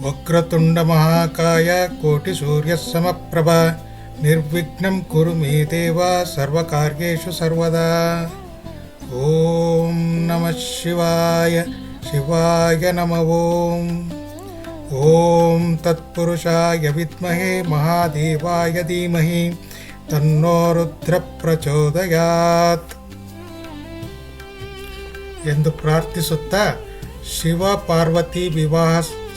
ವಕ್ರತುಂಡ ಮಹಾಕಾಯ ಕೋಟಿ ಸೂರ್ಯ ಸಮಪ್ರಭ ನಿರ್ವಿಘ್ನಂ ಕುರು ಮೇ ದೇವ ಸರ್ವಕಾರ್ಯೇಷು ಸರ್ವದಾ. ಓಂ ನಮಃ ಶಿವಾಯ. ಶಿವಾಯ ನಮಃ. ಓಂ ತತ್ಪುರುಷಾಯ ವಿದ್ಮಹೇ ಮಹಾದೇವಾಯ ಧೀಮಹಿ ತನ್ನೋ ರುದ್ರ ಪ್ರಚೋದಯಾತ್ ಎಂದು ಪ್ರಾರ್ಥಿಸುತ್ತಾ ಶಿವ ಪಾರ್ವತಿ ವಿವಾಹ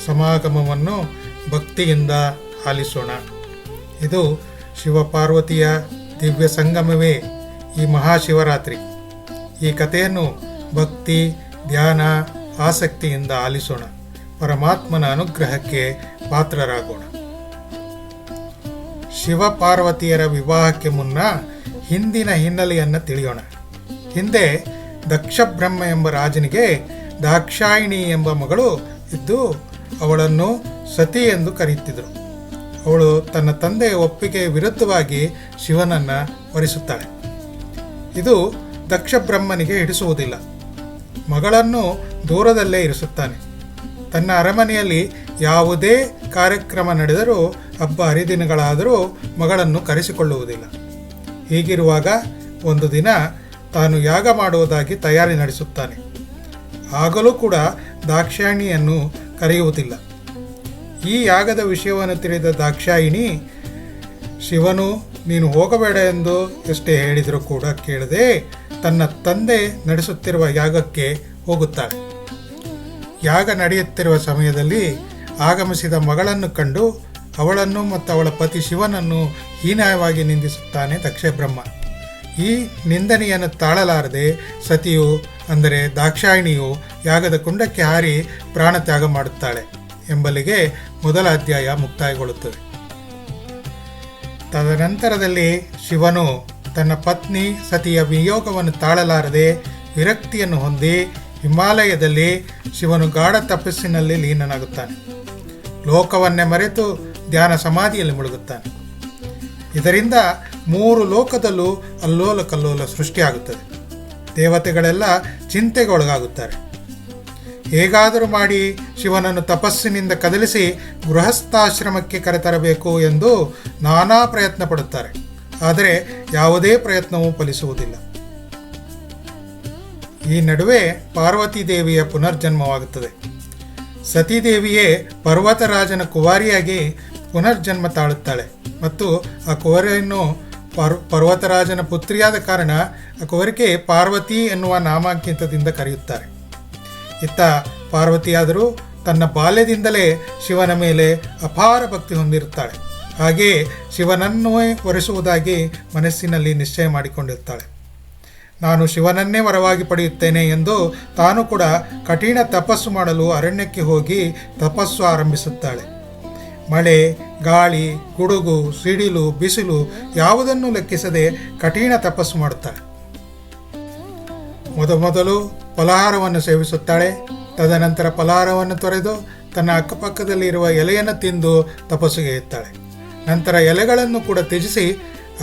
ಸಮಾಗಮವನ್ನು ಭಕ್ತಿಯಿಂದ ಆಲಿಸೋಣ. ಇದು ಶಿವಪಾರ್ವತಿಯ ದಿವ್ಯ ಸಂಗಮವೇ ಈ ಮಹಾಶಿವರಾತ್ರಿ. ಈ ಕಥೆಯನ್ನು ಭಕ್ತಿ, ಧ್ಯಾನ, ಆಸಕ್ತಿಯಿಂದ ಆಲಿಸೋಣ. ಪರಮಾತ್ಮನ ಅನುಗ್ರಹಕ್ಕೆ ಪಾತ್ರರಾಗೋಣ. ಶಿವಪಾರ್ವತಿಯರ ವಿವಾಹಕ್ಕೆ ಮುನ್ನ ಹಿಂದಿನ ಹಿನ್ನೆಲೆಯನ್ನು ತಿಳಿಯೋಣ. ಹಿಂದೆ ದಕ್ಷಬ್ರಹ್ಮ ಎಂಬ ರಾಜನಿಗೆ ದಾಕ್ಷಾಯಿಣಿ ಎಂಬ ಮಗಳು ಇದ್ದು ಅವಳನ್ನು ಸತಿ ಎಂದು ಕರೆಯುತ್ತಿದ್ದರು. ಅವಳು ತನ್ನ ತಂದೆಯ ಒಪ್ಪಿಗೆ ವಿರುದ್ಧವಾಗಿ ಶಿವನನ್ನು ವರಿಸುತ್ತಾಳೆ. ಇದು ದಕ್ಷಬ್ರಹ್ಮನಿಗೆ ಹಿಡಿಸುವುದಿಲ್ಲ. ಮಗಳನ್ನು ದೂರದಲ್ಲೇ ಇರಿಸುತ್ತಾನೆ. ತನ್ನ ಅರಮನೆಯಲ್ಲಿ ಯಾವುದೇ ಕಾರ್ಯಕ್ರಮ ನಡೆದರೂ, ಹಬ್ಬ ಹರಿದಿನಗಳಾದರೂ ಮಗಳನ್ನು ಕರೆಸಿಕೊಳ್ಳುವುದಿಲ್ಲ. ಹೀಗಿರುವಾಗ ಒಂದು ದಿನ ತಾನು ಯಾಗ ಮಾಡುವುದಾಗಿ ತಯಾರಿ ನಡೆಸುತ್ತಾನೆ. ಆಗಲೂ ಕೂಡ ದಾಕ್ಷಾಯಿಣಿಯನ್ನು ಕರೆಯುವುದಿಲ್ಲ. ಈ ಯಾಗದ ವಿಷಯವನ್ನು ತಿಳಿದ ದಾಕ್ಷಾಯಿಣಿ ಶಿವನು ನೀನು ಹೋಗಬೇಡ ಎಂದು ಎಷ್ಟೇ ಹೇಳಿದರೂ ಕೂಡ ಕೇಳದೆ ತನ್ನ ತಂದೆ ನಡೆಸುತ್ತಿರುವ ಯಾಗಕ್ಕೆ ಹೋಗುತ್ತಾಳೆ. ಯಾಗ ನಡೆಯುತ್ತಿರುವ ಸಮಯದಲ್ಲಿ ಆಗಮಿಸಿದ ಮಗಳನ್ನು ಕಂಡು ಅವಳನ್ನು ಮತ್ತು ಅವಳ ಪತಿ ಶಿವನನ್ನು ಹೀನಾಯವಾಗಿ ನಿಂದಿಸುತ್ತಾನೆ ದಕ್ಷಬ್ರಹ್ಮ. ಈ ನಿಂದನೆಯನ್ನು ತಾಳಲಾರದೆ ಸತಿಯು ಅಂದರೆ ದಾಕ್ಷಾಯಿಣಿಯು ಯಾಗದ ಕುಂಡಕ್ಕೆ ಹಾರಿ ಪ್ರಾಣ ತ್ಯಾಗ ಮಾಡುತ್ತಾಳೆ ಎಂಬಲ್ಲಿಗೆ ಮೊದಲ ಅಧ್ಯಾಯ ಮುಕ್ತಾಯಗೊಳ್ಳುತ್ತದೆ. ತದನಂತರದಲ್ಲಿ ಶಿವನು ತನ್ನ ಪತ್ನಿ ಸತಿಯ ವಿಯೋಗವನ್ನು ತಾಳಲಾರದೆ ವಿರಕ್ತಿಯನ್ನು ಹೊಂದಿ ಹಿಮಾಲಯದಲ್ಲಿ ಶಿವನು ಗಾಢ ತಪಸ್ಸಿನಲ್ಲಿ ಲೀನನಾಗುತ್ತಾನೆ. ಲೋಕವನ್ನೇ ಮರೆತು ಧ್ಯಾನ ಸಮಾಧಿಯಲ್ಲಿ ಮುಳುಗುತ್ತಾನೆ. ಇದರಿಂದ 3 ಲೋಕದಲ್ಲೂ ಅಲ್ಲೋಲ ಕಲ್ಲೋಲ ಸೃಷ್ಟಿಯಾಗುತ್ತದೆ. ದೇವತೆಗಳೆಲ್ಲ ಚಿಂತೆಗೆ ಒಳಗಾಗುತ್ತಾರೆ. ಹೇಗಾದರೂ ಮಾಡಿ ಶಿವನನ್ನು ತಪಸ್ಸಿನಿಂದ ಕದಲಿಸಿ ಗೃಹಸ್ಥಾಶ್ರಮಕ್ಕೆ ಕರೆತರಬೇಕು ಎಂದು ನಾನಾ ಪ್ರಯತ್ನ ಪಡುತ್ತಾರೆ. ಆದರೆ ಯಾವುದೇ ಪ್ರಯತ್ನವೂ ಫಲಿಸುವುದಿಲ್ಲ. ಈ ನಡುವೆ ಪಾರ್ವತಿ ದೇವಿಯ ಪುನರ್ಜನ್ಮವಾಗುತ್ತದೆ. ಸತೀದೇವಿಯೇ ಪರ್ವತರಾಜನ ಕುವಾರಿಯಾಗಿ ಪುನರ್ಜನ್ಮ ತಾಳುತ್ತಾಳೆ ಮತ್ತು ಆ ಕುವರಿಯನ್ನು ಪರ್ವತರಾಜನ ಪುತ್ರಿಯಾದ ಕಾರಣ ಆ ಕುವರಿಗೆ ಪಾರ್ವತಿ ಎನ್ನುವ ನಾಮಾಂಕಿತದಿಂದ ಕರೆಯುತ್ತಾರೆ. ಇತ್ತ ಪಾರ್ವತಿಯಾದರೂ ತನ್ನ ಬಾಲ್ಯದಿಂದಲೇ ಶಿವನ ಮೇಲೆ ಅಪಾರ ಭಕ್ತಿ ಹೊಂದಿರುತ್ತಾಳೆ. ಹಾಗೆಯೇ ಶಿವನನ್ನು ವರಿಸುವುದಾಗಿ ಮನಸ್ಸಿನಲ್ಲಿ ನಿಶ್ಚಯ ಮಾಡಿಕೊಂಡಿರ್ತಾಳೆ. ನಾನು ಶಿವನನ್ನೇ ವರವಾಗಿ ಪಡೆಯುತ್ತೇನೆ ಎಂದು ತಾನು ಕೂಡ ಕಠಿಣ ತಪಸ್ಸು ಮಾಡಲು ಅರಣ್ಯಕ್ಕೆ ಹೋಗಿ ತಪಸ್ಸು ಆರಂಭಿಸುತ್ತಾಳೆ. ಮಳೆ, ಗಾಳಿ, ಗುಡುಗು, ಸಿಡಿಲು, ಬಿಸಿಲು ಯಾವುದನ್ನು ಲೆಕ್ಕಿಸದೆ ಕಠಿಣ ತಪಸ್ಸು ಮಾಡುತ್ತಾಳೆ. ಮೊದಲು ಫಲಹಾರವನ್ನು ಸೇವಿಸುತ್ತಾಳೆ. ತದನಂತರ ಫಲಹಾರವನ್ನು ತೊರೆದು ತನ್ನ ಅಕ್ಕಪಕ್ಕದಲ್ಲಿ ಇರುವ ಎಲೆಯನ್ನು ತಿಂದು ತಪಸ್ಸಿಗೆ ಇರುತ್ತಾಳೆ. ನಂತರ ಎಲೆಗಳನ್ನು ಕೂಡ ತ್ಯಜಿಸಿ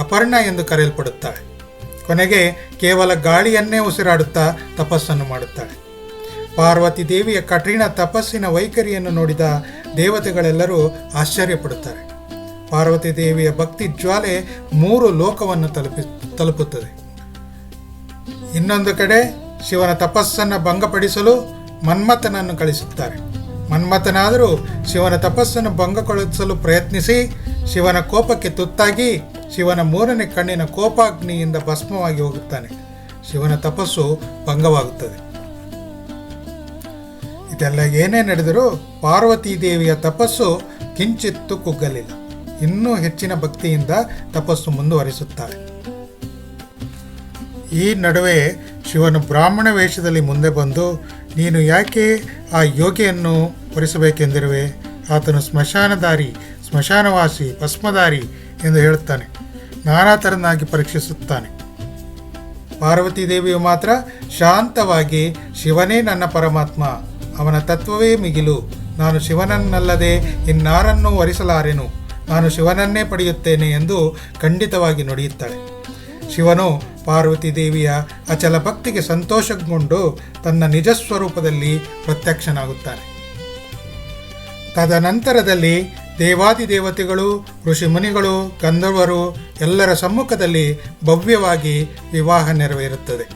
ಅಪರ್ಣ ಎಂದು ಕರೆಯಲ್ಪಡುತ್ತಾಳೆ. ಕೊನೆಗೆ ಕೇವಲ ಗಾಳಿಯನ್ನೇ ಉಸಿರಾಡುತ್ತಾ ತಪಸ್ಸನ್ನು ಮಾಡುತ್ತಾಳೆ. ಪಾರ್ವತಿ ದೇವಿಯ ಕಠಿಣ ತಪಸ್ಸಿನ ವೈಖರಿಯನ್ನು ನೋಡಿದ ದೇವತೆಗಳೆಲ್ಲರೂ ಆಶ್ಚರ್ಯಪಡುತ್ತಾರೆ. ಪಾರ್ವತಿ ದೇವಿಯ ಭಕ್ತಿ ಜ್ವಾಲೆ 3 ಲೋಕವನ್ನು ತಲುಪುತ್ತದೆ. ಇನ್ನೊಂದು ಕಡೆ ಶಿವನ ತಪಸ್ಸನ್ನು ಭಂಗಪಡಿಸಲು ಮನ್ಮಥನನ್ನು ಕಳಿಸುತ್ತಾರೆ. ಮನ್ಮಥನಾದರೂ ಶಿವನ ತಪಸ್ಸನ್ನು ಭಂಗಗೊಳಿಸಲು ಪ್ರಯತ್ನಿಸಿ ಶಿವನ ಕೋಪಕ್ಕೆ ತುತ್ತಾಗಿ ಶಿವನ 3ನೇ ಕಣ್ಣಿನ ಕೋಪಾಗ್ನಿಯಿಂದ ಭಸ್ಮವಾಗಿ ಹೋಗುತ್ತಾನೆ. ಶಿವನ ತಪಸ್ಸು ಭಂಗವಾಗುತ್ತದೆ. ಇದೆಲ್ಲ ಏನೇ ನಡೆದರೂ ಪಾರ್ವತಿ ದೇವಿಯ ತಪಸ್ಸು ಕಿಂಚಿತ್ತೂ ಕುಗ್ಗಲಿಲ್ಲ. ಇನ್ನೂ ಹೆಚ್ಚಿನ ಭಕ್ತಿಯಿಂದ ತಪಸ್ಸು ಮುಂದುವರಿಸುತ್ತಾಳೆ. ಈ ನಡುವೆ ಶಿವನು ಬ್ರಾಹ್ಮಣ ವೇಷದಲ್ಲಿ ಮುಂದೆ ಬಂದು, ನೀನು ಯಾಕೆ ಆ ಯೋಗಿಯನ್ನು ವರಿಸಬೇಕೆಂದಿರುವೆ? ಆತನು ಸ್ಮಶಾನಧಾರಿ, ಸ್ಮಶಾನವಾಸಿ, ಭಸ್ಮಧಾರಿ ಎಂದು ಹೇಳುತ್ತಾನೆ. ನಾನಾ ಥರನಾಗಿ ಪರೀಕ್ಷಿಸುತ್ತಾನೆ. ಪಾರ್ವತಿ ದೇವಿಯು ಮಾತ್ರ ಶಾಂತವಾಗಿ, ಶಿವನೇ ನನ್ನ ಪರಮಾತ್ಮ, ಅವನ ತತ್ವವೇ ಮಿಗಿಲು, ನಾನು ಶಿವನನ್ನಲ್ಲದೆ ಇನ್ನಾರನ್ನೂ ವರಿಸಲಾರೆನು, ನಾನು ಶಿವನನ್ನೇ ಪಡೆಯುತ್ತೇನೆ ಎಂದು ಖಂಡಿತವಾಗಿ ನುಡಿಯುತ್ತಾಳೆ. ಶಿವನು ಪಾರ್ವತಿ ದೇವಿಯ ಅಚಲ ಭಕ್ತಿಗೆ ಸಂತೋಷಗೊಂಡು ತನ್ನ ನಿಜ ಸ್ವರೂಪದಲ್ಲಿ ಪ್ರತ್ಯಕ್ಷನಾಗುತ್ತಾನೆ. ತದನಂತರದಲ್ಲಿ ದೇವಾದಿದೇವತೆಗಳು, ಋಷಿಮುನಿಗಳು, ಗಂಧರ್ವರು ಎಲ್ಲರ ಸಮ್ಮುಖದಲ್ಲಿ ಭವ್ಯವಾಗಿ ವಿವಾಹ ನೆರವೇರುತ್ತದೆ.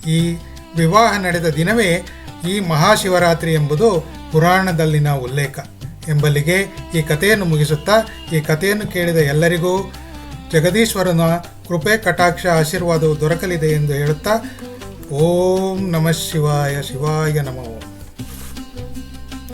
ಈ ವಿವಾಹ ನಡೆದ ದಿನವೇ ಈ ಮಹಾಶಿವರಾತ್ರಿ ಎಂಬುದು ಪುರಾಣದಲ್ಲಿನ ಉಲ್ಲೇಖ ಎಂಬಲ್ಲಿಗೆ ಈ ಕಥೆಯನ್ನು ಮುಗಿಸುತ್ತಾ, ಈ ಕಥೆಯನ್ನು ಕೇಳಿದ ಎಲ್ಲರಿಗೂ ಜಗದೀಶ್ವರನ ಕೃಪೆ, ಕಟಾಕ್ಷ, ಆಶೀರ್ವಾದವು ದೊರಕಲಿದೆ ಎಂದು ಹೇಳುತ್ತಾ, ಓಂ ನಮಃ ಶಿವಾಯ, ಶಿವಾಯ ನಮಃ.